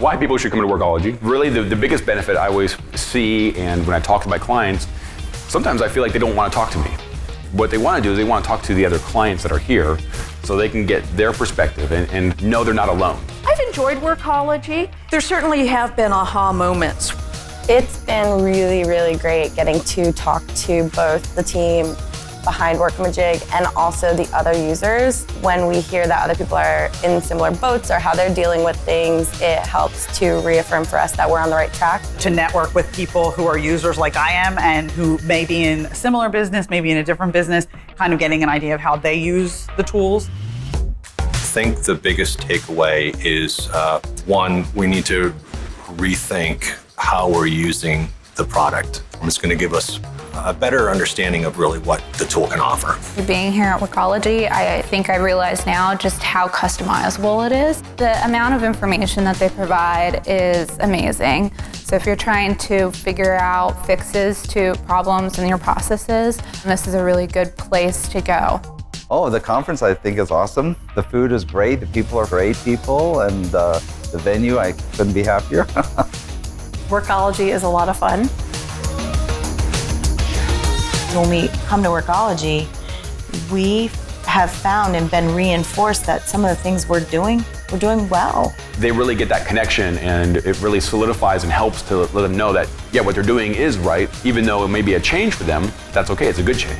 why people should come to Workology. Really, the biggest benefit I always see, and when I talk to my clients, sometimes I feel like they don't want to talk to me. What they want to do is they want to talk to the other clients that are here so they can get their perspective and know they're not alone. I've enjoyed Workology. There certainly have been aha moments. It's been really, really great getting to talk to both the team behind Workamajig and also the other users. When we hear that other people are in similar boats or how they're dealing with things, it helps to reaffirm for us that we're on the right track. To network with people who are users like I am and who may be in a similar business, maybe in a different business, kind of getting an idea of how they use the tools. I think the biggest takeaway is, one, we need to rethink how we're using the product. It's going to give us a better understanding of really what the tool can offer. Being here at Workology, I think I realize now just how customizable it is. The amount of information that they provide is amazing. So if you're trying to figure out fixes to problems in your processes, this is a really good place to go. Oh, the conference I think is awesome. The food is great, the people are great people, and the venue, I couldn't be happier. Workology is a lot of fun. When we come to Workology, we have found and been reinforced that some of the things we're doing well. They really get that connection, and it really solidifies and helps to let them know that, yeah, what they're doing is right. Even though it may be a change for them, that's okay, it's a good change.